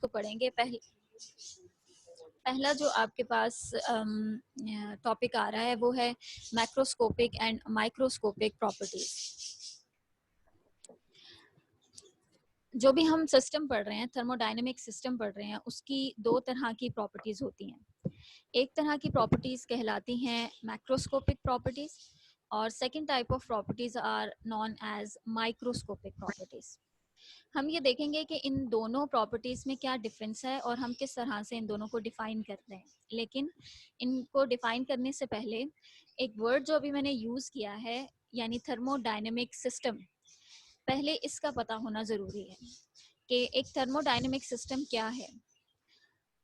को पढ़ेंगे। पहला जो आपके पास टॉपिक आ रहा है वो है मैक्रोस्कोपिक एंड माइक्रोस्कोपिक प्रॉपर्टीज। जो भी हम सिस्टम पढ़ रहे हैं, थर्मोडायनेमिक सिस्टम पढ़ रहे हैं, उसकी दो तरह की प्रॉपर्टीज होती हैं। एक तरह की प्रॉपर्टीज कहलाती हैं मैक्रोस्कोपिक प्रॉपर्टीज और second type of properties are known as microscopic properties. हम ये देखेंगे कि इन दोनों प्रॉपर्टीज में क्या डिफरेंस है और हम किस तरह से इन दोनों को डिफाइन करते हैं। लेकिन इनको डिफाइन करने से पहले एक वर्ड जो अभी मैंने यूज किया है यानी थर्मोडायनेमिक सिस्टम, पहले इसका पता होना जरूरी है कि एक थर्मोडायनेमिक सिस्टम क्या है।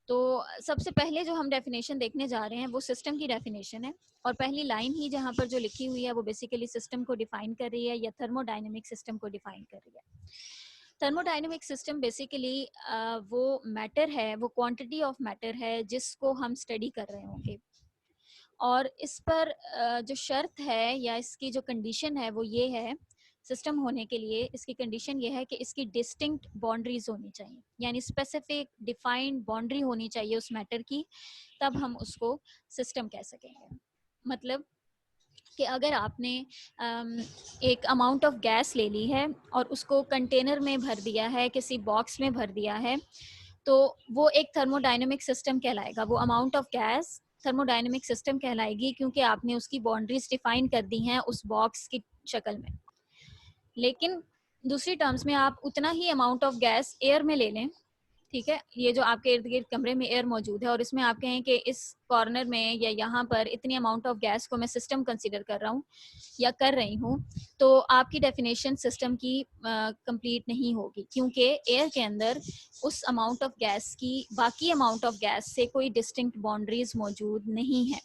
तो सबसे पहले जो हम डेफिनेशन देखने जा रहे हैं वो सिस्टम की डेफिनेशन है और पहली लाइन ही जहाँ पर जो लिखी हुई है वो बेसिकली सिस्टम को डिफाइन कर रही है या थर्मोडायनेमिक सिस्टम को डिफाइन कर रही है। थर्मोडायनेमिक सिस्टम बेसिकली वो मैटर है, वो क्वांटिटी ऑफ मैटर है जिसको हम स्टडी कर रहे होंगे और इस पर जो शर्त है या इसकी जो कंडीशन है वो ये है, सिस्टम होने के लिए इसकी कंडीशन ये है कि इसकी डिस्टिंक्ट बाउंड्रीज होनी चाहिए, यानी स्पेसिफिक डिफाइंड बाउंड्री होनी चाहिए उस मैटर की, तब हम उसको सिस्टम कह सकेंगे। मतलब कि अगर आपने एक अमाउंट ऑफ गैस ले ली है और उसको कंटेनर में भर दिया है, किसी बॉक्स में भर दिया है, तो वो एक थर्मोडायनेमिक सिस्टम कहलाएगा। वो amount of gas thermodynamic system कहलाएगी क्योंकि आपने उसकी बाउंड्रीज डिफाइन कर दी हैं उस बॉक्स की शक्ल में। लेकिन दूसरी टर्म्स में आप उतना ही अमाउंट ऑफ गैस एयर में ले लें, ठीक है, ये जो आपके इर्द गिर्द कमरे में एयर मौजूद है और इसमें आप कहें कि इस कॉर्नर में या यहाँ पर इतनी अमाउंट ऑफ गैस को मैं सिस्टम कंसीडर कर रहा हूँ या कर रही हूँ, तो आपकी डेफिनेशन सिस्टम की कंप्लीट नहीं होगी क्योंकि एयर के अंदर उस अमाउंट ऑफ गैस की बाकी अमाउंट ऑफ गैस से कोई डिस्टिंक्ट बाउंड्रीज मौजूद नहीं है।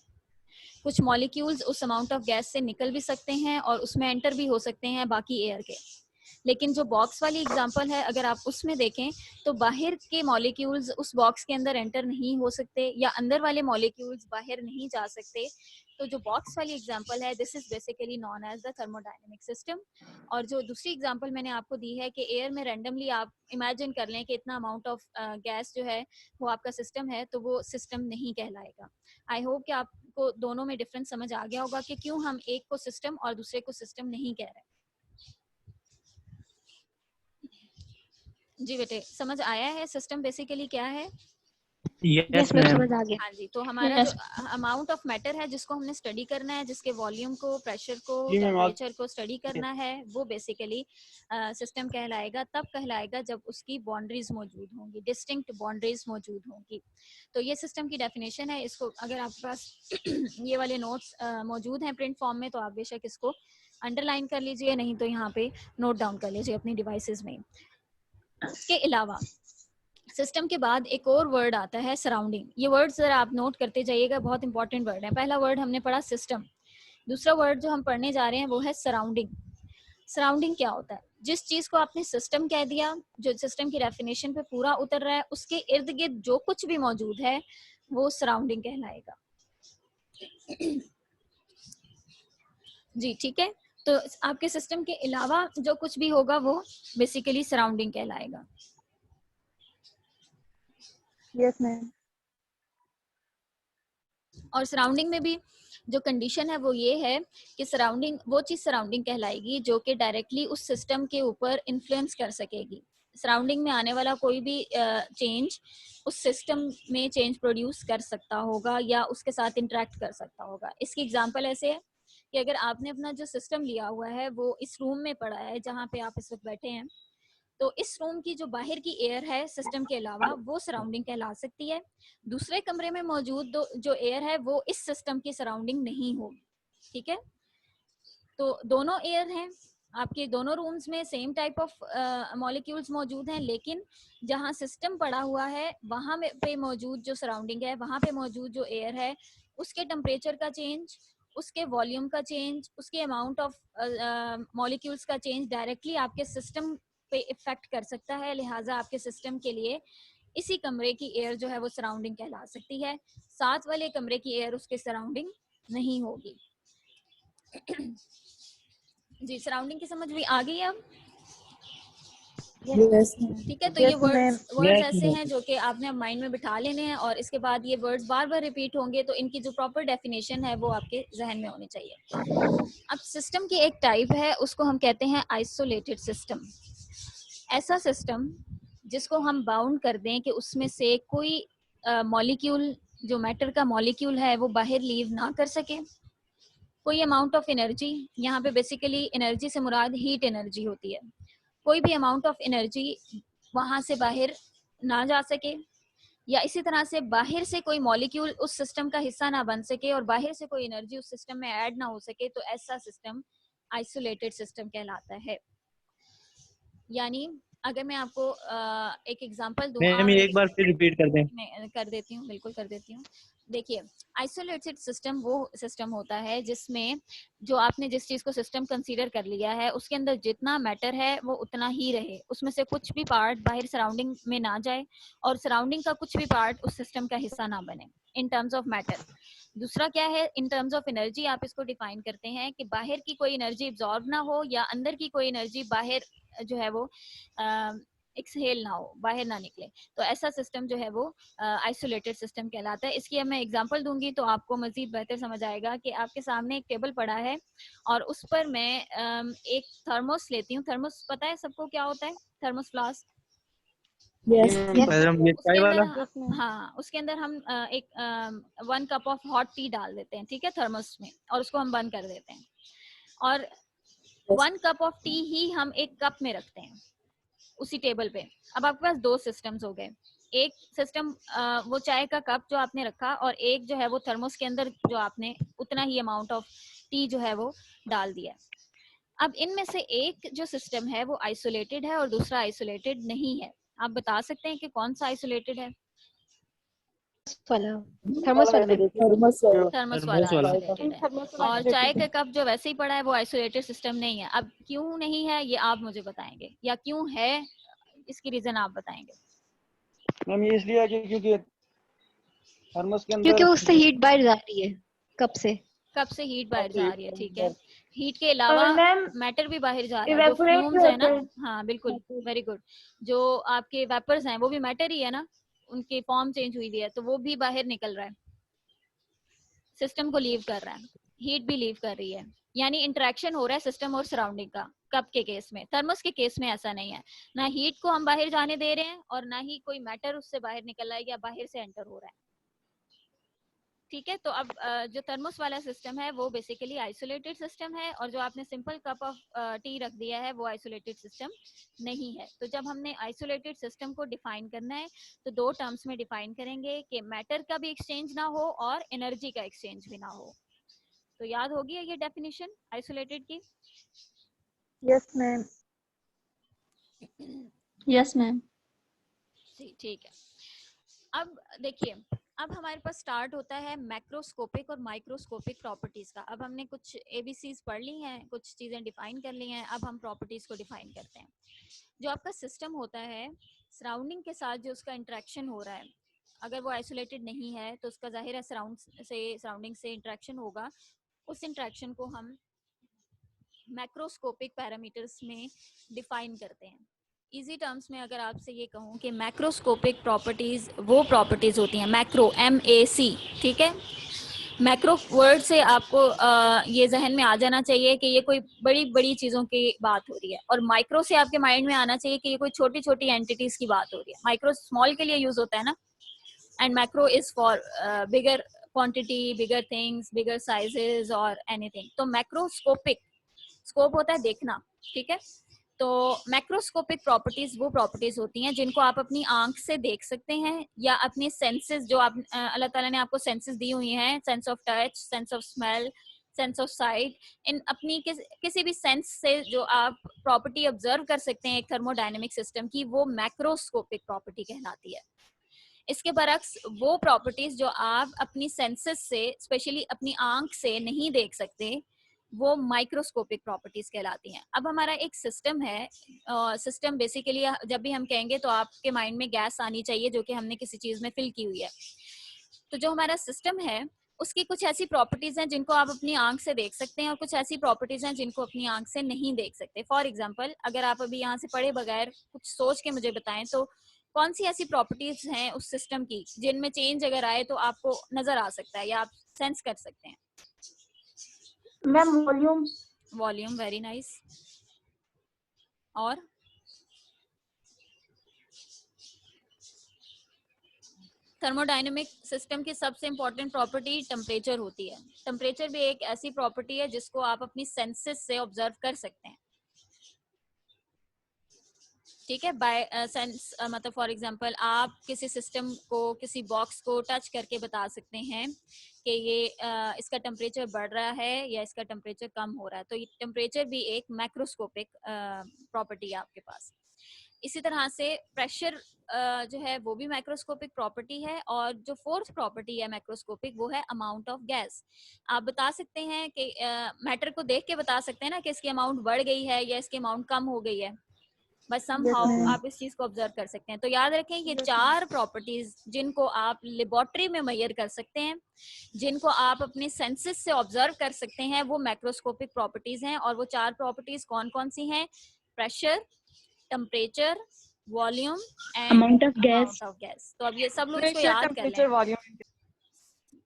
कुछ मॉलिक्यूल्स उस अमाउंट ऑफ गैस से निकल भी सकते हैं और उसमें एंटर भी हो सकते हैं बाकी एयर के। लेकिन जो बॉक्स वाली एग्जांपल है, अगर आप उसमें देखें तो बाहर के मॉलिक्यूल्स उस बॉक्स के अंदर एंटर नहीं हो सकते या अंदर वाले मॉलिक्यूल्स बाहर नहीं जा सकते। तो जो बॉक्स वाली एग्जांपल है, this is basically known as the thermodynamic system. और जो दूसरी एग्जांपल मैंने आपको दी है कि एयर में रैंडमली आप इमेजिन कर लें कि इतना अमाउंट ऑफ गैस जो है वो आपका सिस्टम है, तो वो सिस्टम नहीं कहलाएगा। आई होप कि आपको दोनों में डिफरेंस समझ आ गया होगा कि क्यों हम एक को सिस्टम और दूसरे को सिस्टम नहीं कह रहे। जी बेटे, समझ आया है सिस्टम बेसिकली क्या है? यस मैम, समझ आ गया। हाँ जी, तो हमारा जो अमाउंट ऑफ मैटर है जिसको हमने स्टडी करना है, जिसके वॉल्यूम को, प्रेशर को, टेम्परेचर को स्टडी करना है, वो बेसिकली सिस्टम कहलाएगा। तब कहलाएगा जब उसकी बाउंड्रीज मौजूद होंगी, डिस्टिंक्ट बाउंड्रीज मौजूद होंगी। तो ये सिस्टम की डेफिनेशन है। इसको अगर आपके पास ये वाले नोट्स मौजूद हैं प्रिंट फॉर्म में तो आप बेशक इसको अंडरलाइन कर लीजिए, नहीं तो यहाँ पे नोट डाउन कर लीजिए अपनी डिवाइसेस में। इसके अलावा सिस्टम के बाद एक और वर्ड आता है सराउंडिंग। ये वर्ड जरा आप नोट करते जाइएगा, बहुत इंपॉर्टेंट वर्ड है। पहला वर्ड हमने पढ़ा सिस्टम, दूसरा वर्ड जो हम पढ़ने जा रहे हैं वो है सराउंडिंग। सराउंडिंग क्या होता है? जिस चीज को आपने सिस्टम कह दिया, जो सिस्टम की डेफिनेशन पे पूरा उतर रहा है, उसके इर्द गिर्द जो कुछ भी मौजूद है वो सराउंडिंग कहलाएगा। जी ठीक है, तो आपके सिस्टम के अलावा जो कुछ भी होगा वो बेसिकली सराउंडिंग कहलाएगा। Yes ma'am. और सराउंडिंग में भी जो कंडीशन है वो ये है कि सराउंडिंग वो चीज सराउंडिंग कहलाएगी जो कि डायरेक्टली उस सिस्टम के ऊपर इन्फ्लुएंस कर सकेगी। सराउंडिंग में आने वाला कोई भी चेंज उस सिस्टम में चेंज प्रोड्यूस कर सकता होगा या उसके साथ इंटरेक्ट कर सकता होगा। इसकी एग्जांपल ऐसे है कि अगर आपने अपना जो सिस्टम लिया हुआ है वो इस रूम में पड़ा है जहाँ पे आप इस वक्त बैठे हैं, तो इस रूम की जो बाहर की एयर है सिस्टम के अलावा वो सराउंडिंग कहला सकती है। दूसरे कमरे में मौजूद जो एयर है वो इस सिस्टम की सराउंडिंग नहीं होगी। ठीक है, तो दोनों एयर हैं आपके, दोनों रूम्स में सेम टाइप ऑफ मॉलिक्यूल्स मौजूद हैं, लेकिन जहां सिस्टम पड़ा हुआ है वहां पे मौजूद जो सराउंडिंग है, वहां पे मौजूद जो एयर है, उसके टेम्परेचर का चेंज, उसके वॉल्यूम का चेंज, उसके अमाउंट ऑफ मॉलिक्यूल्स का चेंज डायरेक्टली आपके सिस्टम पे इफेक्ट कर सकता है। लिहाजा आपके सिस्टम के लिए इसी कमरे की एयर जो है वो सराउंडिंग कहला सकती है, साथ वाले कमरे की एयर उसके सराउंडिंग नहीं होगी। जी, सराउंडिंग की समझ भी आ गई अब? यस ठीक है, तो ये यस मैम वर्ड्स ऐसे हैं जो कि आपने माइंड में बिठा लेने हैं और इसके बाद ये वर्ड्स बार बार रिपीट होंगे, तो इनकी जो प्रॉपर डेफिनेशन है वो आपके जहन में होनी चाहिए। अब सिस्टम की एक टाइप है, उसको हम कहते हैं आइसोलेटेड सिस्टम। ऐसा सिस्टम जिसको हम बाउंड कर दें कि उसमें से कोई मॉलिक्यूल, जो मैटर का मॉलिक्यूल है, वो बाहर लीव ना कर सके। कोई अमाउंट ऑफ एनर्जी, यहाँ पे बेसिकली एनर्जी से मुराद हीट एनर्जी होती है, कोई भी अमाउंट ऑफ एनर्जी वहां से बाहर ना जा सके, या इसी तरह से बाहर से कोई मॉलिक्यूल उस सिस्टम का हिस्सा ना बन सके और बाहर से कोई एनर्जी उस सिस्टम में ऐड ना हो सके, तो ऐसा सिस्टम आइसोलेटेड सिस्टम कहलाता है। यानी अगर मैं आपको एक एग्जांपल दूं, मैम एक बार फिर रिपीट कर दें। मैं कर देती हूँ, बिल्कुल कर देती हूँ। देखिए, आइसोलेटेड सिस्टम वो सिस्टम होता है जिसमें जो आपने जिस चीज को सिस्टम कंसीडर कर लिया है उसके अंदर जितना मैटर है वो उतना ही रहे, उसमें से कुछ भी पार्ट बाहर सराउंडिंग में ना जाए और सराउंडिंग का कुछ भी पार्ट उस सिस्टम का हिस्सा ना बने, इन टर्म्स ऑफ मैटर। दूसरा क्या है, इन टर्म्स ऑफ एनर्जी आप इसको डिफाइन करते हैं कि बाहर की कोई एनर्जी एब्जॉर्ब ना हो या अंदर की कोई एनर्जी बाहर जो है वो एक्सहेल ना हो, बाहर ना निकले, तो ऐसा सिस्टम जो है वो आइसोलेटेड सिस्टम कहलाता है। इसकी अब मैं एग्जांपल दूंगी तो आपको मजीद बेहतर समझ आएगा कि आपके सामने एक टेबल पड़ा है और उस पर मैं एक थर्मोस लेती हूँ। थर्मोस पता है सबको क्या होता है? Thermos flask. यस मैडम ये चाय वाला। हाँ, उसके अंदर हम एक 1 कप ऑफ हॉट टी डाल देते हैं, ठीक है, थर्मोस में, और उसको हम बंद कर देते हैं और 1 कप ऑफ टी ही हम एक कप में रखते हैं उसी टेबल पे। अब आपके पास दो सिस्टम्स हो गए, एक सिस्टम वो चाय का कप जो आपने रखा और एक जो है वो थर्मोस के अंदर जो आपने उतना ही अमाउंट ऑफ टी जो है वो डाल दिया। अब इनमें से एक जो सिस्टम है वो आइसोलेटेड है और दूसरा आइसोलेटेड नहीं है। आप बता सकते हैं कि कौन सा आइसोलेटेड है? वाला थर्मस वाला थर्मस वाला आइसोलेटेड है, और चाय का कप जो वैसे ही पड़ा है वो आइसोलेटेड सिस्टम नहीं है। अब क्यों नहीं है ये आप मुझे बताएंगे, या क्यों है इसकी रीजन आप बताएंगे? मैम ये इसलिए है क्योंकि थर्मस के अंदर, क्योंकि उससे हीट बाहर जा रही है कप से हीट बाहर जा रही है, ठीक है। हीट के अलावा मैटर भी बाहर जा रहा है, जो फ्यूम्स है ना, हाँ बिल्कुल, वेरी गुड, जो आपके वेपर्स हैं वो भी मैटर ही है ना, उनकी फॉर्म चेंज हुई है तो वो भी बाहर निकल रहा है, सिस्टम को लीव कर रहा है, हीट भी लीव कर रही है, यानी इंटरेक्शन हो रहा है सिस्टम और सराउंडिंग का। कप के केस में, थर्मस के केस में ऐसा नहीं है, ना हीट को हम बाहर जाने दे रहे हैं और ना ही कोई मैटर उससे बाहर निकल रहा है या बाहर से एंटर हो रहा है, ठीक है। तो अब जो थर्मोस वाला सिस्टम है वो बेसिकली आइसोलेटेड सिस्टम है, और जो आपने सिंपल कप ऑफ टी रख दिया है वो आइसोलेटेड सिस्टम नहीं है। तो जब हमने आइसोलेटेड सिस्टम को डिफाइन करना है तो दो टर्म्स में डिफाइन करेंगे कि मैटर का भी एक्सचेंज ना हो और एनर्जी का एक्सचेंज भी ना हो। तो याद होगी ये डेफिनेशन आइसोलेटेड की? यस मैम यस मैम ठीक है। अब देखिए, अब हमारे पास स्टार्ट होता है मैक्रोस्कोपिक और माइक्रोस्कोपिक प्रॉपर्टीज का। अब हमने कुछ एबीसीज पढ़ ली हैं, कुछ चीजें डिफाइन कर ली हैं, अब हम प्रॉपर्टीज को डिफाइन करते हैं। जो आपका सिस्टम होता है, सराउंडिंग के साथ जो उसका इंटरेक्शन हो रहा है, अगर वो आइसोलेटेड नहीं है तो उसका जाहिर है सराउंडिंग से इंटरेक्शन होगा। उस इंटरेक्शन को हम मैक्रोस्कोपिक पैरामीटर्स में डिफाइन करते हैं। इजी टर्म्स में अगर आपसे ये कहूँ कि मैक्रोस्कोपिक प्रॉपर्टीज वो प्रॉपर्टीज होती हैं, मैक्रो MAC, ठीक है। मैक्रो वर्ड से आपको ये जहन में आ जाना चाहिए कि ये कोई बड़ी बड़ी चीजों की बात हो रही है, और माइक्रो से आपके माइंड में आना चाहिए कि ये कोई छोटी छोटी एंटिटीज की बात हो रही है। माइक्रो स्मॉल के लिए यूज होता है ना, and macro is for bigger quantity, bigger things, bigger sizes और एनीथिंग। तो मैक्रोस्कोपिक, स्कोप होता है देखना, ठीक है। तो मैक्रोस्कोपिक प्रॉपर्टीज वो प्रॉपर्टीज होती हैं जिनको आप अपनी आंख से देख सकते हैं या अपनी सेंसेस, जो आप अल्लाह ताला ने आपको सेंसेस दी हुई हैं, sense of touch, sense of smell, sense of sight, इन अपनी किसी भी सेंस से जो आप प्रॉपर्टी ऑब्जर्व कर सकते हैं एक थर्मोडायनेमिक सिस्टम की, वो मैक्रोस्कोपिक प्रॉपर्टी कहलाती है। इसके बरक्स वो प्रॉपर्टीज जो आप अपनी सेंसेस से, स्पेशली अपनी आंख से नहीं देख सकते, वो माइक्रोस्कोपिक प्रॉपर्टीज कहलाती हैं। अब हमारा एक सिस्टम है, सिस्टम बेसिकली जब भी हम कहेंगे तो आपके माइंड में गैस आनी चाहिए जो कि हमने किसी चीज में फिल की हुई है। तो जो हमारा सिस्टम है उसकी कुछ ऐसी प्रॉपर्टीज हैं जिनको आप अपनी आंख से देख सकते हैं और कुछ ऐसी प्रॉपर्टीज हैं जिनको अपनी आंख से नहीं देख सकते। फॉर एग्जांपल, अगर आप अभी यहाँ से पढ़े बगैर कुछ सोच के मुझे बताएं तो कौन सी ऐसी प्रॉपर्टीज हैं उस सिस्टम की जिनमें चेंज अगर आए तो आपको नजर आ सकता है या आप सेंस कर सकते हैं? Ma'am volume. Volume, very nice. और थर्मोडायनेमिक सिस्टम की सबसे इंपॉर्टेंट प्रॉपर्टी टेम्परेचर होती है। टेम्परेचर भी एक ऐसी प्रॉपर्टी है जिसको आप अपनी सेंसेस से ऑब्जर्व कर सकते हैं, ठीक है। बाय सेंस मतलब फॉर एग्जांपल आप किसी सिस्टम को, किसी बॉक्स को टच करके बता सकते हैं कि ये इसका टेम्परेचर बढ़ रहा है या इसका टेम्परेचर कम हो रहा है। तो ये टेम्परेचर भी एक मैक्रोस्कोपिक प्रॉपर्टी है आपके पास। इसी तरह से प्रेशर जो है वो भी मैक्रोस्कोपिक प्रॉपर्टी है। और जो फोर्थ प्रॉपर्टी है मैक्रोस्कोपिक, वो है अमाउंट ऑफ गैस। आप बता सकते हैं कि मैटर को देख के बता सकते हैं ना कि इसकी अमाउंट बढ़ गई है या इसकी अमाउंट कम हो गई है, बस समहाउ आप इस चीज को ऑब्जर्व कर सकते हैं। तो याद रखें ये चार प्रॉपर्टीज जिनको आप लेबोरेटरी में मेजर कर सकते हैं, जिनको आप अपने सेंसेस से ऑब्जर्व कर सकते हैं, वो मैक्रोस्कोपिक प्रॉपर्टीज हैं। और वो चार प्रॉपर्टीज कौन कौन सी हैं? Pressure, temperature, volume and amount of gas. तो अब ये सब लोग इसको याद कर लें,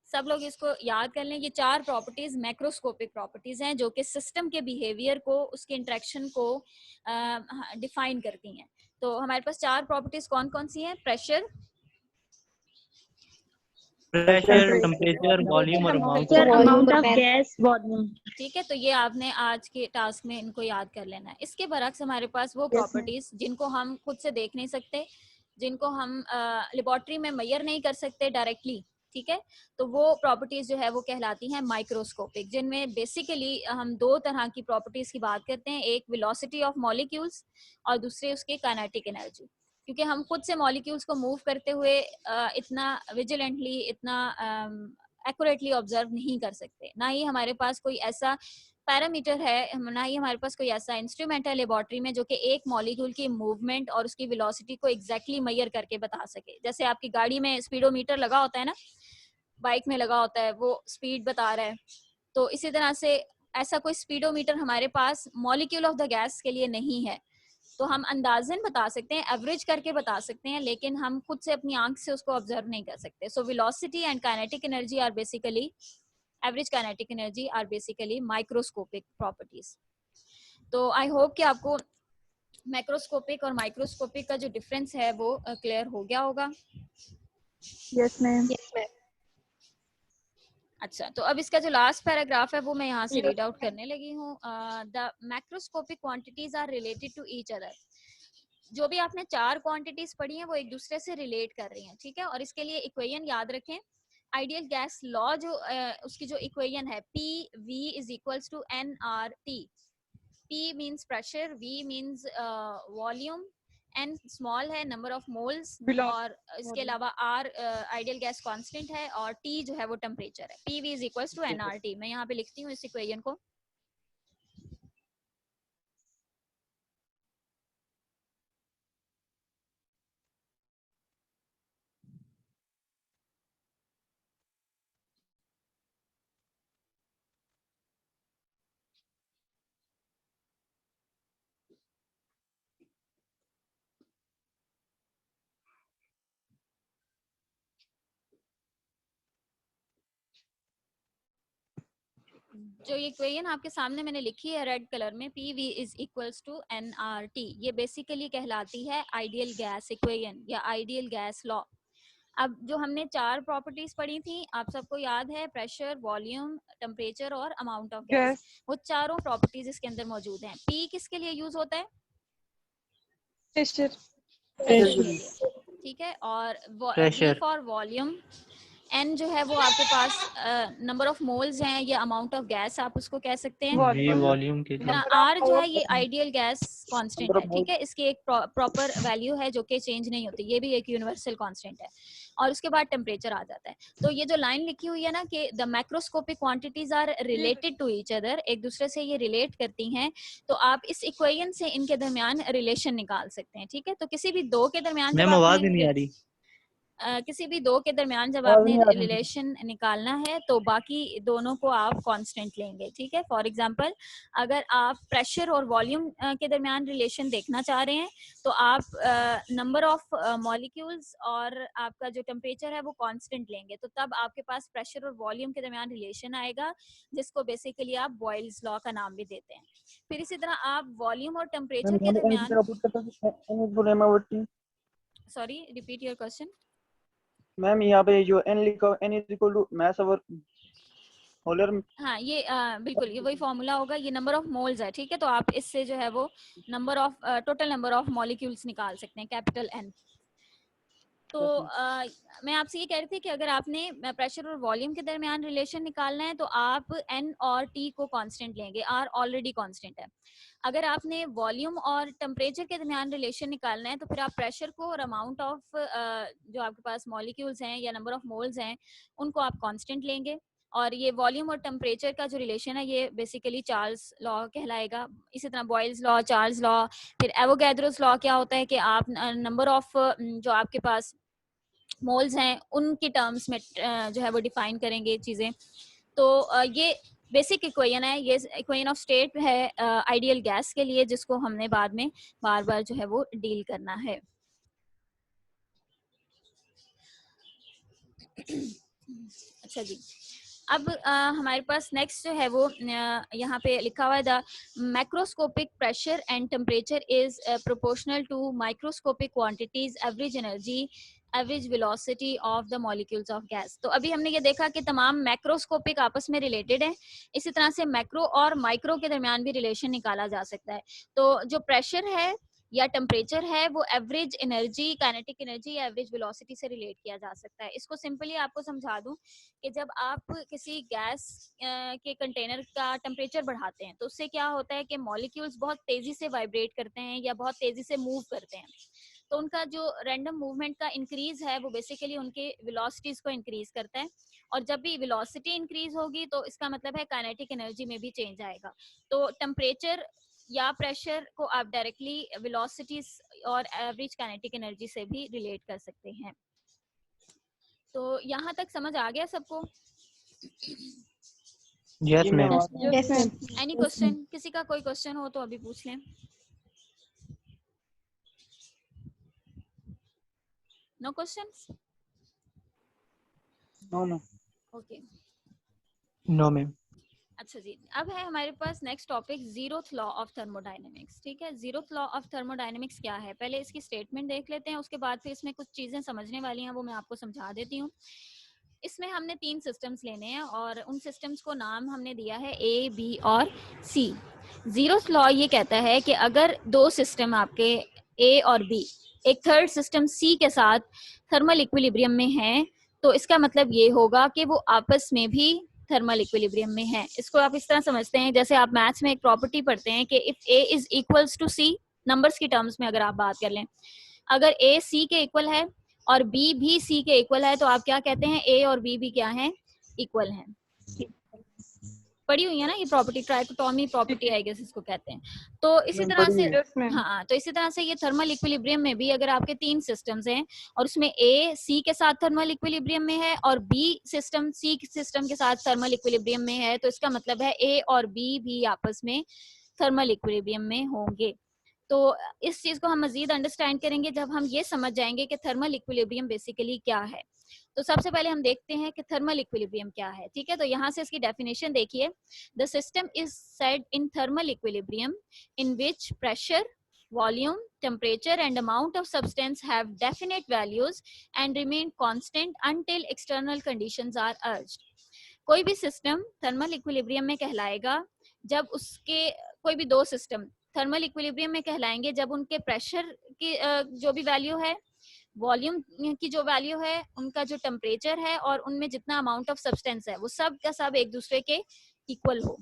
सब लोग इसको याद कर लें। ये चार प्रॉपर्टीज मैक्रोस्कोपिक प्रॉपर्टीज हैं जो कि सिस्टम के बिहेवियर को, उसके इंटरेक्शन को डिफाइन करती हैं। तो हमारे पास चार प्रॉपर्टीज कौन कौन सी हैं? प्रेशर, टेम्परेचर, वॉल्यूम और अमाउंट ऑफ गैस, वॉल्यूम। ठीक है। तो ये आपने आज के टास्क में इनको याद कर लेना है। इसके बरक्स हमारे पास वो प्रॉपर्टीज जिनको हम खुद से देख नहीं सकते, जिनको हम लेबोरेटरी में मेजर नहीं कर सकते डायरेक्टली, ठीक है। तो वो प्रॉपर्टीज जो है वो कहलाती हैं माइक्रोस्कोपिक, जिनमें बेसिकली हम दो तरह की प्रॉपर्टीज की बात करते हैं। एक वेलोसिटी ऑफ मॉलिक्यूल्स और दूसरे उसके काइनेटिक एनर्जी। क्योंकि हम खुद से मॉलिक्यूल्स को मूव करते हुए इतना विजिलेंटली, इतना एक्यूरेटली ऑब्जर्व नहीं कर सकते, ना ही हमारे पास कोई ऐसा पैरामीटर है, ना ही हमारे पास कोई ऐसा इंस्ट्रूमेंट है लेबोरेटरी में जो कि एक मॉलिक्यूल की मूवमेंट और उसकी वेलोसिटी को एग्जैक्टली मेजर करके बता सके। जैसे आपकी गाड़ी में स्पीडोमीटर लगा होता है ना, बाइक में लगा होता है, वो स्पीड बता रहा है। तो इसी तरह से ऐसा कोई स्पीडोमीटर हमारे पास मॉलिक्यूल ऑफ द गैस के लिए नहीं है। तो हम अंदाजन बता सकते हैं, एवरेज करके बता सकते हैं, लेकिन हम खुद से अपनी आंख से उसको ऑब्जर्व नहीं कर सकते। So velocity and kinetic energy are basically, average kinetic energy are basically microscopic properties. तो आई होप कि आपको मैक्रोस्कोपिक और माइक्रोस्कोपिक का जो डिफरेंस है वो क्लियर हो गया होगा। Yes ma'am. अच्छा, तो अब इसका जो लास्ट पैराग्राफ है वो मैं यहाँ से रीड आउट करने लगी हूँ। The macroscopic quantities are related to each other. जो भी आपने चार क्वांटिटीज पढ़ी हैं वो एक दूसरे से रिलेट कर रही हैं, ठीक है। और इसके लिए इक्वेशन याद रखें। आइडियल गैस लॉ जो उसकी जो इक्वेशन है, P V is equals to N R T. P means pressure, V means volume, N small है नंबर ऑफ मोल्स, और इसके अलावा आर आइडियल गैस कांस्टेंट है, और टी जो है वो टेम्परेचर है। P V is equals to N R T. मैं यहाँ पे लिखती हूँ इस इक्वेशन को। जो ये इक्वेशन आपके सामने मैंने लिखी है रेड कलर में, P V is equals to N R T, ये बेसिकली कहलाती है आइडियल गैस इक्वेशन या आइडियल गैस लॉ। अब जो हमने चार प्रॉपर्टीज पढ़ी थी, आप सबको याद है, प्रेशर, वॉल्यूम, टेम्परेचर और अमाउंट ऑफ गैस। वो चारों प्रॉपर्टीज इसके अंदर मौजूद हैं। पी किसके लिए यूज होता है? प्रेशर। ठीक है। और वी फॉर वॉल्यूम, एन जो है वो आपके पास नंबर ऑफ मोल्स हैं या अमाउंट ऑफ गैस आप उसको कह सकते हैं। वॉल्यूम के लिए आर जो है ये आइडियल गैस कांस्टेंट है, ठीक है। इसकी एक प्रॉपर वैल्यू है जो कि चेंज नहीं होती, ये भी एक यूनिवर्सल कांस्टेंट है। और उसके बाद टेम्परेचर आ जाता है। तो ये जो लाइन लिखी हुई है ना कि the macroscopic quantities are related to each other, एक दूसरे से ये रिलेट करती हैं, तो आप इस इक्वेशन से इनके दरमियान रिलेशन निकाल सकते हैं, ठीक है। तो किसी भी दो के दरमियान मैम आवाज ही नहीं आ रही। किसी भी दो के दरमियान जब आवाज आपने नहीं आ रही। रिलेशन निकालना है तो बाकी दोनों को आप कांस्टेंट लेंगे, ठीक है। फॉर एग्जांपल अगर आप प्रेशर और वॉल्यूम के दरमियान रिलेशन देखना चाह रहे हैं तो आप नंबर ऑफ मॉलिक्यूल्स और आपका जो टेम्परेचर है वो कांस्टेंट लेंगे, तो तब आपके पास प्रेशर और वॉल्यूम के दरमियान रिलेशन आएगा, जिसको बेसिकली आप बॉयल्स लॉ का नाम भी देते हैं। फिर इसी तरह आप वॉल्यूम और टेम्परेचर के दरमियान, sorry repeat your question. Ma'am यहाँ पे जो n लिखा n is equal to mass over molar. हाँ ये बिल्कुल ये वही फॉर्मूला होगा, ये नंबर ऑफ मोल्स है, ठीक है। तो आप इससे जो है वो number of total number of molecules निकाल सकते हैं, कैपिटल N। तो मैं आपसे ये कह रही थी कि अगर आपने प्रेशर और वॉल्यूम के दरमियान रिलेशन निकालना है तो आप N और T को कांस्टेंट लेंगे, R ऑलरेडी कांस्टेंट है। अगर आपने वॉल्यूम और टेम्परेचर के दरमियान रिलेशन निकालना है तो फिर आप प्रेशर को और अमाउंट ऑफ जो आपके पास मॉलिक्यूल्स हैं या नंबर ऑफ मोल्स हैं उनको आप कांस्टेंट लेंगे। और ये वॉल्यूम और टेम्परेचर का जो रिलेशन है ये बेसिकली चार्ल्स लॉ कहलाएगा। इसी तरह बॉयल्स लॉ, चार्ल्स लॉ, फिर एवोगैड्रोस लॉ क्या होता है कि आप नंबर ऑफ जो आपके पास मोल्स हैं उनकी टर्म्स में जो है वो डिफाइन करेंगे चीजें। तो ये बेसिक इक्वेशन है, ये इक्वेशन ऑफ स्टेट है आइडियल गैस के लिए, जिसको हमने बाद में बार बार जो है वो डील करना है। अच्छा जी, अब हमारे पास नेक्स्ट जो है वो यहाँ पे लिखा हुआ है the macroscopic pressure and temperature is proportional to microscopic quantities average energy average velocity of the molecules of gas. तो अभी हमने ये देखा कि तमाम मैक्रोस्कोपिक आपस में रिलेटेड है, इसी तरह से मैक्रो और माइक्रो के दरमियान भी रिलेशन निकाला जा सकता है। तो जो प्रेशर है या टेम्परेचर है वो एवरेज एनर्जी, काइनेटिक एनर्जी या एवरेज वेलोसिटी से रिलेट किया जा सकता है। इसको सिंपली आपको समझा दूं कि जब आप किसी गैस के कंटेनर का टेम्परेचर बढ़ाते हैं तो उससे क्या होता है कि मॉलिक्यूल्स बहुत तेजी से वाइब्रेट करते हैं या बहुत तेजी से मूव करते हैं। तो उनका जो रैंडम मूवमेंट का इंक्रीज है वो बेसिकली उनके वेलोसिटीज को इंक्रीज करता है, और जब भी वेलोसिटी इंक्रीज होगी तो इसका मतलब है काइनेटिक एनर्जी में भी चेंज आएगा। तो टेम्परेचर या प्रेशर को आप डायरेक्टली वेलोसिटीज और एवरेज काइनेटिक एनर्जी से भी रिलेट कर सकते हैं। तो यहाँ तक समझ आ गया सबको? Yes ma'am. Yes ma'am. Any question? किसी का कोई क्वेश्चन हो तो अभी पूछ लें। No questions? No ma'am. Okay, no ma'am. अच्छा जी, अब है हमारे पास next topic zeroth law of thermodynamics. ठीक है, जीरोथ लॉ ऑफ थर्मोडायनेमिक्स क्या है, पहले इसकी स्टेटमेंट देख लेते हैं, उसके बाद फिर इसमें कुछ चीजें समझने वाली हैं वो मैं आपको समझा देती हूँ। इसमें हमने 3 सिस्टम्स लेने हैं और उन सिस्टम्स को नाम हमने दिया है ए, बी और सी। जीरोथ लॉ ये कहता है कि अगर 2 सिस्टम आपके ए और बी एक थर्ड सिस्टम सी के साथ थर्मल इक्विलिब्रियम में है तो इसका मतलब ये होगा कि वो आपस में भी थर्मल इक्विलिब्रियम में है। इसको आप इस तरह समझते हैं जैसे आप मैथ्स में एक प्रॉपर्टी पढ़ते हैं कि if A is equals to C, numbers की टर्म्स में अगर आप बात कर लें, अगर ए सी के इक्वल है और बी भी सी के इक्वल है तो आप क्या कहते हैं, ए और बी भी क्या है, इक्वल हैं। पढ़ी हुई है ना ये property, trichotomy property I guess इसको कहते हैं। तो इसी तरह से हाँ, तो इसी तरह से ये थर्मल इक्विलिब्रियम में भी अगर आपके 3 सिस्टम्स हैं और उसमें ए सी के साथ थर्मल इक्विलिब्रियम में है और बी सिस्टम सी सिस्टम के साथ थर्मल इक्विलिब्रियम में है तो इसका मतलब है ए और बी भी आपस में थर्मल इक्विलिब्रियम में होंगे। तो इस चीज को हम मजीद अंडरस्टैंड करेंगे जब हम ये समझ जाएंगे कि थर्मल इक्विलिब्रियम बेसिकली क्या है। तो सबसे पहले हम देखते हैं कि थर्मल इक्विलिब्रियम क्या है। ठीक है, तो यहाँ से इसकी डेफिनेशन देखिए, the system is set in thermal equilibrium in which pressure, volume, temperature and amount of substance have definite values and remain constant until external conditions are urged. कोई भी सिस्टम थर्मल इक्विलिब्रियम में कहलाएगा जब उसके, कोई भी 2 system thermal equilibrium में कहलाएंगे जब उनके प्रेशर की जो भी वैल्यू है, वॉल्यूम की जो वैल्यू है, उनका जो टेम्परेचर है और उनमें जितना अमाउंट ऑफ सब्सटेंस है वो सब का सब एक दूसरे के इक्वल हो।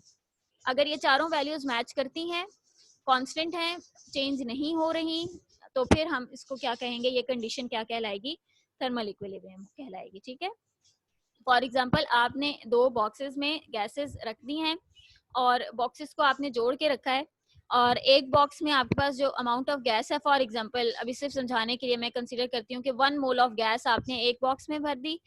अगर ये चारों वैल्यूज मैच करती हैं, कांस्टेंट हैं, चेंज नहीं हो रही, तो फिर हम इसको क्या कहेंगे, ये कंडीशन क्या कहलाएगी, थर्मल इक्विलिब्रियम कहलाएगी। ठीक है, फॉर एग्जांपल आपने 2 बॉक्सेस में गैसेस रख दी हैं और बॉक्सेस को आपने जोड़ के रखा है और एक बॉक्स में आपके पास जो अमाउंट ऑफ गैस है, फॉर एग्जांपल अभी सिर्फ समझाने के लिए मैं कंसीडर करती हूँ कि 1 मोल ऑफ गैस आपने एक बॉक्स में भर दी,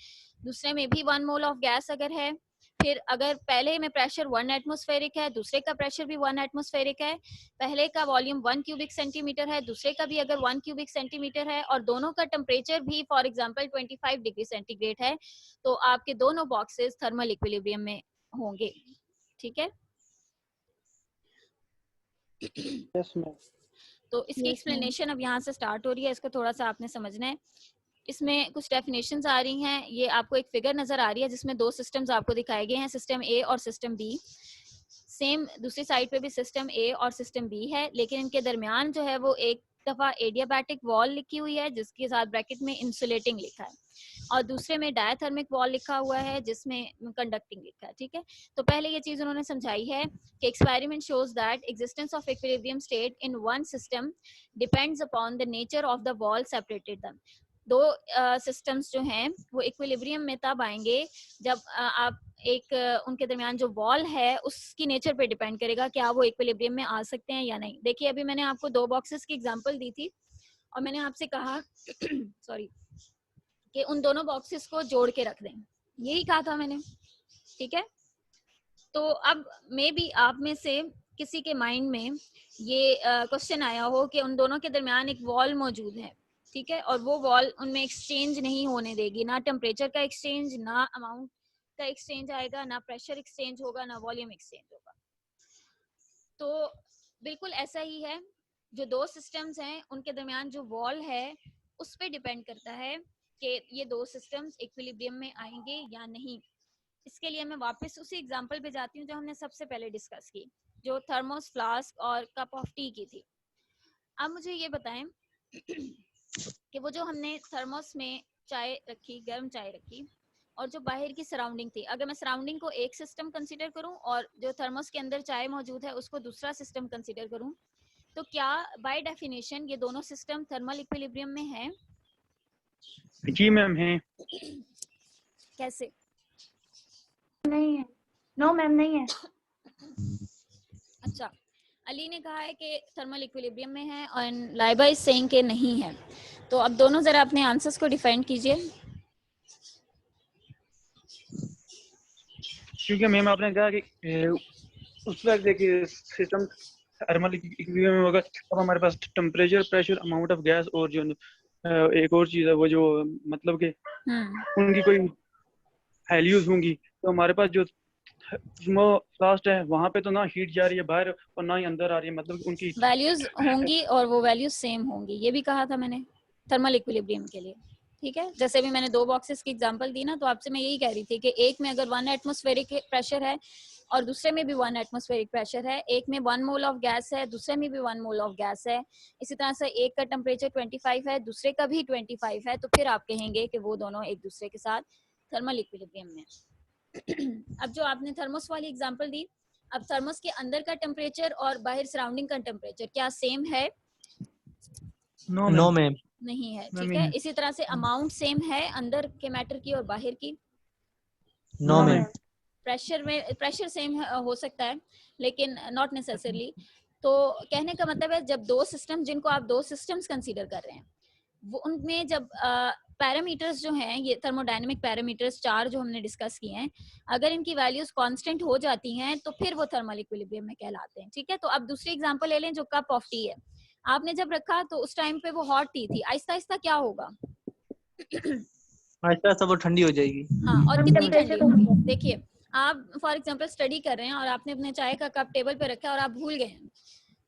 दूसरे में भी 1 मोल ऑफ गैस अगर है, फिर अगर पहले में प्रेशर 1 एटमॉस्फेरिक है, दूसरे का प्रेशर भी 1 एटमॉस्फेरिक है, पहले का वॉल्यूम 1 क्यूबिक सेंटीमीटर है, दूसरे का भी अगर 1 क्यूबिक सेंटीमीटर है, और दोनों का टेम्परेचर भी फॉर एग्जांपल 25 डिग्री सेंटीग्रेड है, तो आपके दोनों बॉक्सेस थर्मल इक्विलिब्रियम में होंगे। ठीक है, यस मैम। तो इसकी Yes, एक्सप्लेनेशन अब यहाँ से स्टार्ट हो रही है, इसको थोड़ा सा आपने समझना है। इसमें कुछ डेफिनेशंस आ रही हैं, ये आपको एक फिगर नजर आ रही है जिसमें दो सिस्टम्स आपको दिखाए गए हैं, सिस्टम ए और सिस्टम बी। सेम दूसरी साइड पे भी सिस्टम ए और सिस्टम बी है, लेकिन इनके दरमियान जो है वो एक दफा एडियाबैटिक वॉल लिखी हुई है जिसके साथ ब्रैकेट में इंसुलेटिंग लिखा है, और दूसरे में डायथर्मिक वॉल लिखा हुआ है जिसमें कंडक्टिंग लिखा है। ठीक है, तो पहले ये चीज उन्होंने समझाई है कि experiment shows that existence of equilibrium state in one system depends upon the nature of the wall separated them. दो सिस्टम्स जो हैं वो इक्विलिब्रियम में तब आएंगे जब आप एक उनके दरमियान जो वॉल है उसकी नेचर पे डिपेंड करेगा क्या वो इक्विलिब्रियम में आ सकते हैं या नहीं। देखिए अभी मैंने आपको दो बॉक्सेस की एग्जांपल दी थी और मैंने आपसे कहा सॉरी कि उन दोनों बॉक्सेस को जोड़ के रख दें, यही कहा था मैंने। ठीक है, तो अब मे बी आप में से किसी के माइंड में ये क्वेश्चन आया हो कि उन दोनों के दरमियान एक वॉल मौजूद है, ठीक है, और वो वॉल उनमें एक्सचेंज नहीं होने देगी, ना टेम्परेचर का एक्सचेंज, ना अमाउंट का एक्सचेंज आएगा, ना प्रेशर एक्सचेंज होगा, ना वॉल्यूम एक्सचेंज होगा। तो बिल्कुल ऐसा ही है, जो दो सिस्टम्स हैं उनके दरमियान जो वॉल है उस पर डिपेंड करता है कि ये दो सिस्टम्स इक्विलिब्रियम में आएंगे या नहीं। इसके लिए मैं वापस उसी एग्जांपल पे जाती हूँ जो हमने सबसे पहले डिस्कस की, जो थर्मोस, फ्लास्क और कप ऑफ टी की थी। अब मुझे ये बताएं कि वो जो हमने थर्मोस में चाय रखी, गर्म चाय रखी, और जो बाहर की सराउंडिंग थी, अगर मैं सराउंडिंग को एक सिस्टम कंसीडर करूं और जो थर्मोस के अंदर चाय मौजूद है उसको दूसरा सिस्टम कंसीडर करूं, तो क्या बाय डेफिनेशन ये दोनों सिस्टम थर्मल इक्विलिब्रियम में हैं? जी मैम है। कैसे? नहीं है। नो मैम नहीं है। अच्छा, अली ने कहा है कि थर्मल इक्विलिब्रियम में है और लाइबा इज सेइंग कि नहीं है। तो अब दोनों जरा अपने आंसर्स को डिफाइन कीजिए। क्योंकि मैम आपने कहा कि उस वक्त देखिए सिस्टम थर्मल इक्विलिब्रियम में होगा तब हमारे पास temperature, pressure, amount of gas और जो एक और चीज है वो जो मतलब कि उनकी कोई वैल्यूज होंगी, तो हमारे पास जो फ्लास्ट है वहां पे तो ना हीट जा रही है बाहर और ना ही अंदर आ रही है, मतलब उनकी वैल्यूज होंगी और वो वैल्यूज सेम होंगी, ये भी कहा था मैंने थर्मल इक्विलिब्रियम के लिए। ठीक है, जैसे भी मैंने दो बॉक्सेस की एग्जांपल दी ना, तो आपसे मैं यही कह रही थी कि एक में अगर 1 एटमॉस्फेरिक प्रेशर है और दूसरे में भी 1 एटमॉस्फेरिक प्रेशर है, एक में 1 मोल ऑफ गैस है, दूसरे में भी 1 मोल ऑफ गैस है, इसी तरह से एक का टेम्परेचर 25 है, दूसरे का भी 25 है, तो फिर आप कहेंगे कि वो दोनों एक दूसरे के साथ थर्मल इक्विलिब्रियम में। अब जो आपने थर्मोस वाली एग्जांपल दी, अब थर्मोस के अंदर का टेम्परेचर और बाहर सराउंडिंग का टेम्परेचर क्या सेम है? No ma'am. नहीं है। ठीक है, इसी तरह से अमाउंट सेम है अंदर के मैटर की और बाहर की? No ma'am. प्रेशर सेम हो सकता है लेकिन नॉट नेसेसरली। तो कहने का मतलब है जब दो सिस्टम, जिनको आप दो सिस्टम्स कंसीडर कर रहे हैं, वो उनमें जब पैरामीटर्स जो हैं, ये थर्मोडायनेमिक पैरामीटर्स 4 जो हमने डिस्कस किए हैं, अगर इनकी वैल्यूज कांस्टेंट हो जाती हैं तो फिर वो थर्मल इक्विलिब्रियम में कहलाते हैं। ठीक है, तो अब दूसरी एग्जांपल ले लें, जो कप ऑफ टी है, आपने जब रखा तो उस टाइम पे वो हॉट टी थी, आहिस्ता आहिस्ता क्या होगा? आहिस्ता सब वो ठंडी हो जाएगी। हाँ, और कितनी ठंडी होगी? देखिए आप फॉर एग्जांपल स्टडी कर रहे हैं और आपने अपने चाय का कप टेबल पे रखा है और आप भूल गए हैं,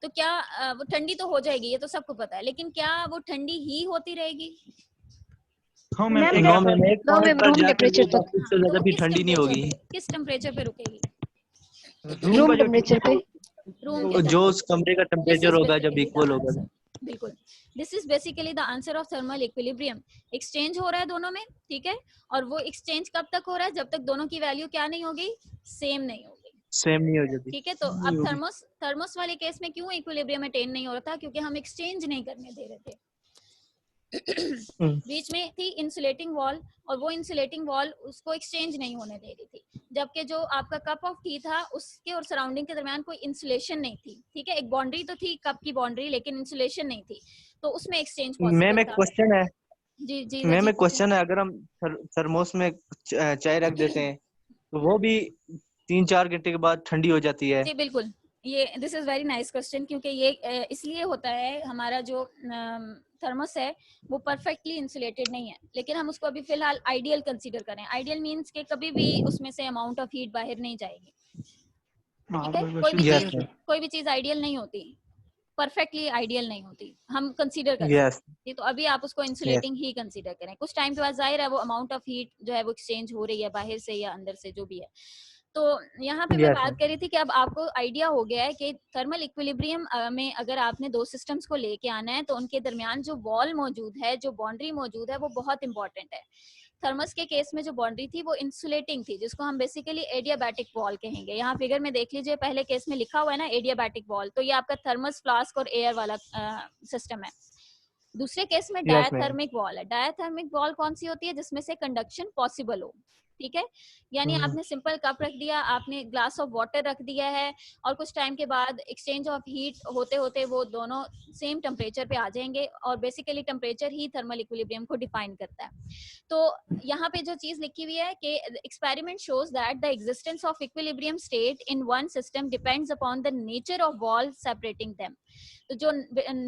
तो क्या वो ठंडी तो हो जाएगी, ये तो सबको पता है, लेकिन क्या वो ठंडी ही होती रहेगी? हाँ मैम, नो मैम, एक नो मैम, रूम टेम्परेचर तक। इससे ज्यादा भी ठंडी नहीं होगी। किस टेम्परेचर पे रुकेगी? रूम टेम्परेचर पे। रूम जो उस कमरे का टेम्परेचर होगा जब इक्वल होगा। बिल्कुल, this is basically the answer of thermal equilibrium. Exchange हो रहा है दोनों में, ठीक है, और वो एक्सचेंज कब तक हो रहा है? जब तक दोनों की वैल्यू क्या नहीं होगी? सेम नहीं होगी। सेम नहीं हो जाती। ठीक है, तो अब थर्मोस वाले केस में क्यों इक्विलिब्रियम अटेन नहीं हो रहा था? क्योंकि हम एक्सचेंज नहीं करने दे रहे थे। बीच में थी इंसुलेटिंग वॉल और वो इंसुलेटिंग वॉल उसको एक्सचेंज नहीं होने दे रही थी। जबकि जो आपका कप ऑफ टी था उसके और सराउंडिंग के दरमियान कोई इंसुलेशन नहीं थी, ठीक है, एक बाउंड्री तो थी कप की बाउंड्री, लेकिन इंसुलेशन नहीं थी, तो उसमें एक्सचेंज मैम पॉसिबल एक था। क्वेश्चन है, जी जी मैम जी एक क्वेश्चन है, अगर हम थर्मोस में चाय रख देते हैं तो वो भी 3-4 घंटे के बाद ठंडी हो जाती है? जी बिल्कुल, ये this is very nice question, क्योंकि ये इसलिए होता है, हमारा जो थर्मस है वो परफेक्टली इंसुलेटेड नहीं है, लेकिन हम उसको अभी फिलहाल आइडियल कंसीडर करें। आइडियल मींस कि कभी भी उसमें से अमाउंट ऑफ हीट बाहर नहीं जाएगी, ठीक है। कोई भी चीज आइडियल नहीं होती, परफेक्टली आइडियल नहीं होती, हम कंसीडर करते हैं। तो अभी आप उसको इंसुलेटिंग ही कंसीडर करें। कुछ टाइम के बाद जाहिर है वो अमाउंट ऑफ हीट जो है वो एक्सचेंज हो रही है बाहर से या अंदर से, जो भी है। तो यहाँ पे मैं बात कर रही थी कि अब आपको आइडिया हो गया है कि थर्मल इक्विलिब्रियम में अगर आपने दो सिस्टम्स को लेके आना है तो उनके दरमियान जो वॉल मौजूद है, जो बाउंड्री मौजूद है, वो बहुत इंपॉर्टेंट है। थर्मस के केस में जो बाउंड्री थी वो इंसुलेटिंग थी, जिसको हम बेसिकली एडियाबैटिक वॉल कहेंगे। यहाँ फिगर में देख लीजिए, पहले केस में लिखा हुआ है ना एडियाबैटिक वॉल, तो ये आपका थर्मस फ्लास्क और एयर वाला सिस्टम है। दूसरे केस में डायाथर्मिक वॉल है। डायाथर्मिक वॉल कौन सी होती है? जिसमें से कंडक्शन पॉसिबल हो, ठीक है। यानी आपने सिंपल कप रख दिया, आपने ग्लास ऑफ वाटर रख दिया है, और कुछ टाइम के बाद एक्सचेंज ऑफ हीट होते होते वो दोनों सेम टेम्परेचर पे आ जाएंगे, और बेसिकली टेम्परेचर ही थर्मल इक्विलिब्रियम को डिफाइन करता है। तो यहाँ पे जो चीज लिखी हुई है कि experiment shows that the existence of equilibrium state in one system depends upon the nature of wall separating them. तो जो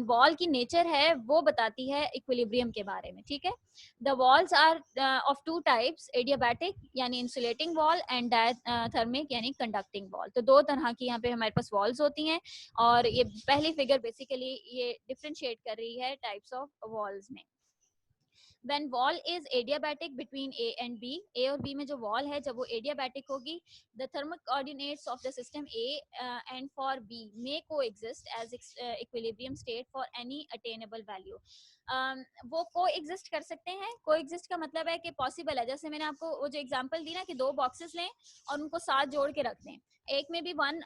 वॉल की नेचर है वो बताती है इक्विलिब्रियम के बारे में, ठीक है। The walls are of two types, adiabatic यानी इंसुलेटिंग वॉल एंड डायथर्मिक यानी कंडक्टिंग वॉल। तो दो तरह की यहाँ पे हमारे पास वॉल्स होती हैं, और ये पहली फिगर बेसिकली ये डिफरेंशिएट कर रही है टाइप्स ऑफ वॉल्स में। When wall is adiabatic between A and B, A और B में जो wall है जब वो adiabatic होगी, the thermal coordinates of the system A and for B may coexist as equilibrium state for any attainable value. वो coexist कर सकते हैं। coexist का मतलब है कि possible है। जैसे मैंने आपको वो जो एग्जांपल दी ना कि दो बॉक्सेस लें और उनको साथ जोड़ के रख दें, एक में भी 1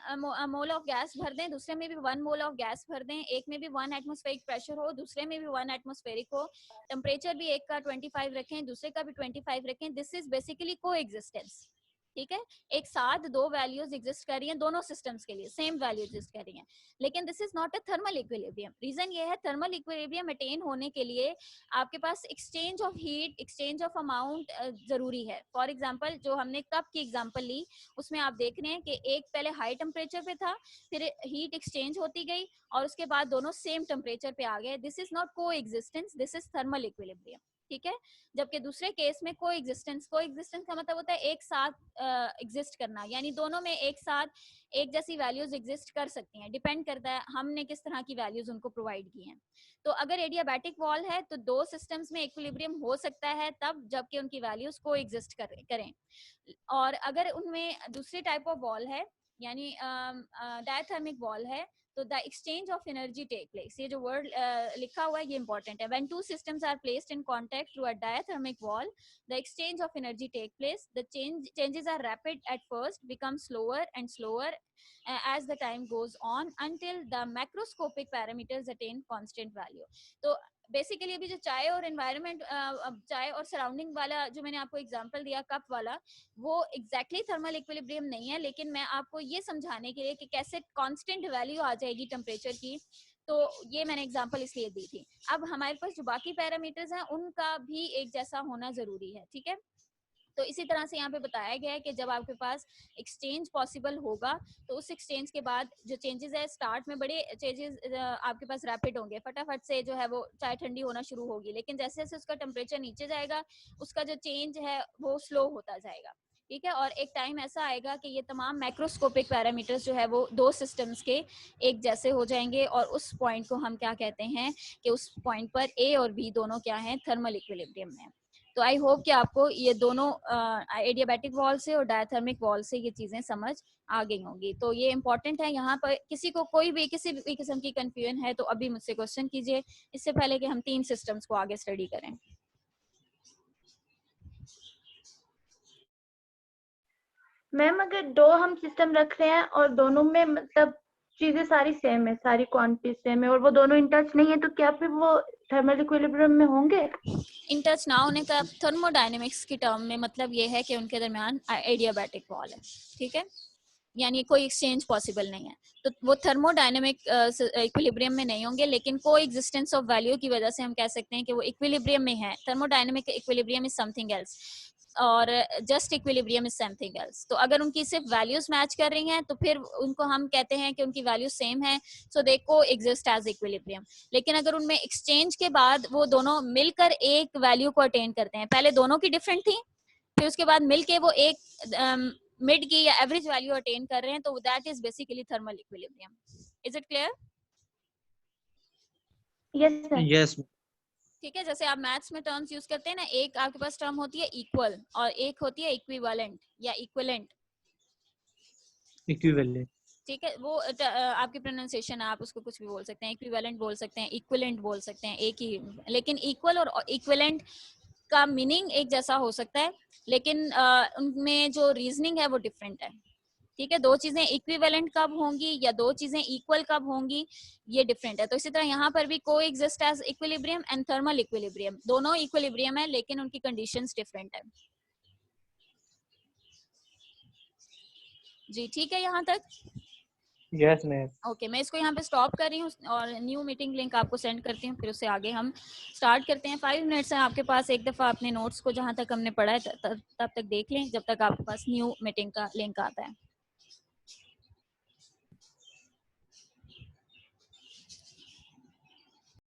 मोल ऑफ गैस भर दें, दूसरे में भी 1 मोल ऑफ गैस भर दें, एक में भी 1 एटमॉस्फेरिक प्रेशर हो, दूसरे में भी 1 एटमॉस्फेरिक हो, टेम्परेचर भी एक का 25 रखें, दूसरे का भी 25 रखें, दिस इज बेसिकली कोएग्जिस्टेंस, ठीक है। एक साथ दो वैल्यूज एग्जिस्ट कर रही हैं, दोनों सिस्टम्स के लिए सेम वैल्यू एग्जिस्ट कर रही हैं, लेकिन this is not a thermal equilibrium. Reason ये है, थर्मल इक्विलिब्रियम अटेन होने के लिए आपके पास exchange of heat, exchange of amount जरूरी है। फॉर एग्जांपल जो हमने कप की एग्जांपल ली, उसमें आप देख रहे हैं कि एक पहले हाई टेम्परेचर पे था, फिर हीट एक्सचेंज होती गई, और उसके बाद दोनों सेम टेम्परेचर पे आ गए। दिस इज नॉट को existence, this is thermal equilibrium, ठीक है। जबकि दूसरे केस में को एग्जिस्टेंस का मतलब होता है एक साथ एग्जिस्ट करना, यानी दोनों में एक साथ एक जैसी वैल्यूज एग्जिस्ट कर सकती हैं, डिपेंड करता है हमने किस तरह की वैल्यूज उनको प्रोवाइड की हैं। तो अगर एडियाबैटिक वॉल है तो दो सिस्टम्स में इक्विलिब्रियम हो सकता है तब जबकि उनकी वैल्यूज को एग्जिस्ट करें। और अगर उनमें दूसरी टाइप ऑफ वॉल है, यानी डायथर्मिक वॉल है, तो the exchange of energy take place. ये जो वर्ड लिखा हुआ है ये इंपॉर्टेंट है। When two systems are placed in contact through a diathermic wall, the exchange of energy take place. The changes are rapid at first, become slower and slower as the time goes on until the macroscopic parameters attain constant value. तो basically अभी जो चाय और environment, चाय और surrounding वाला जो मैंने आपको एग्जांपल दिया कप वाला, वो एग्जैक्टली थर्मल इक्विलिब्रियम नहीं है, लेकिन मैं आपको ये समझाने के लिए कि कैसे कांस्टेंट वैल्यू आ जाएगी टेम्परेचर की, तो ये मैंने एग्जांपल इसलिए दी थी। अब हमारे पास जो बाकी पैरामीटर्स हैं उनका भी एक जैसा होना जरूरी है, ठीक है। तो इसी तरह से यहाँ पे बताया गया है कि जब आपके पास एक्सचेंज पॉसिबल होगा तो उस एक्सचेंज के बाद जो चेंजेस है, स्टार्ट में बड़े चेंजेस आपके पास रैपिड होंगे, फटाफट से जो है वो चाय ठंडी होना शुरू होगी, लेकिन जैसे जैसे उसका टेम्परेचर नीचे जाएगा उसका जो चेंज है वो स्लो होता जाएगा, ठीक है। और एक टाइम ऐसा आएगा कि ये तमाम मैक्रोस्कोपिक पैरामीटर्स जो है वो दो सिस्टम्स के एक जैसे हो जाएंगे, और उस पॉइंट को हम क्या कहते हैं कि उस पॉइंट पर ए और बी दोनों क्या हैं, थर्मल इक्विलिब्रियम में। तो आई होप कि आपको ये दोनों एडियाबैटिक वॉल से और डायथर्मिक वॉल से ये चीजें समझ आ गई होंगी। तो ये इंपॉर्टेंट है। यहाँ पर किसी को कोई भी किसी भी किस्म की कंफ्यूजन है तो अभी मुझसे क्वेश्चन कीजिए, इससे पहले कि हम 3 सिस्टम्स को आगे स्टडी करें। मैम अगर दो हम सिस्टम रख रहे हैं और दोनों में मतलब चीजें सारी सेम है, सारी क्वांटिटी सेम है, और वो दोनों इन टच नहीं है, तो क्या फिर वो थर्मल इक्विलिब्रियम में होंगे? इन टच ना होने का थर्मोडायनेमिक्स की टर्म में मतलब ये है कि उनके दरमियान एडियाबैटिक वॉल है, ठीक है, यानी कोई एक्सचेंज पॉसिबल नहीं है। तो वो थर्मोडायनेमिक इक्विलिब्रियम में नहीं होंगे, लेकिन को एग्जिस्टेंस ऑफ वैल्यू की वजह से हम कह सकते हैं कि वो इक्विलिब्रियम में है। Thermodynamic equilibrium is something else और just equilibrium is something else. तो अगर उनकी सिर्फ वैल्यूज मैच कर रही हैं तो फिर उनको हम कहते हैं कि उनकी वैल्यू सेम है, सो दे को एग्जिस्ट एज इक्विलिब्रियम। लेकिन अगर उनमें एक्सचेंज के बाद वो दोनों मिलकर एक वैल्यू को अटेन करते हैं, पहले दोनों की डिफरेंट थी, फिर उसके बाद मिलके वो एक मिड की या एवरेज वैल्यू अटेन कर रहे हैं, तो that is basically thermal equilibrium. Is it clear? Yes sir. Yes ठीक है, जैसे आप मैथ्स में टर्म्स यूज करते हैं ना, एक आपके पास टर्म होती है इक्वल और एक होती है इक्विवेलेंट या इक्विवेलेंट, इक्विवेलेंट। ठीक है, वो आपकी प्रोनाउंसिएशन, आप उसको कुछ भी बोल सकते हैं, इक्विवेलेंट बोल सकते हैं, इक्विवेलेंट बोल सकते हैं, एक ही। लेकिन इक्वल और इक्विवेलेंट का मीनिंग एक जैसा हो सकता है, लेकिन उनमें जो रीजनिंग है वो डिफरेंट है, ठीक है। दो चीजें इक्विवेलेंट कब होंगी या दो चीजें इक्वल कब होंगी, ये डिफरेंट है। तो इसी तरह यहाँ पर भी coexist as equilibrium and thermal equilibrium, दोनों इक्विलिब्रियम है लेकिन उनकी कंडीशंस डिफरेंट है। जी ठीक है यहाँ तक? Yes ma'am. ओके, मैं इसको यहाँ पे स्टॉप कर रही हूँ और न्यू मीटिंग लिंक आपको सेंड करती हूँ, फिर उससे आगे हम स्टार्ट करते हैं। 5 मिनट्स है आपके पास, एक दफ़ा अपने नोट्स को जहाँ तक हमने पढ़ा है तब तक देख लें, जब तक आपके पास न्यू मीटिंग का लिंक आता है।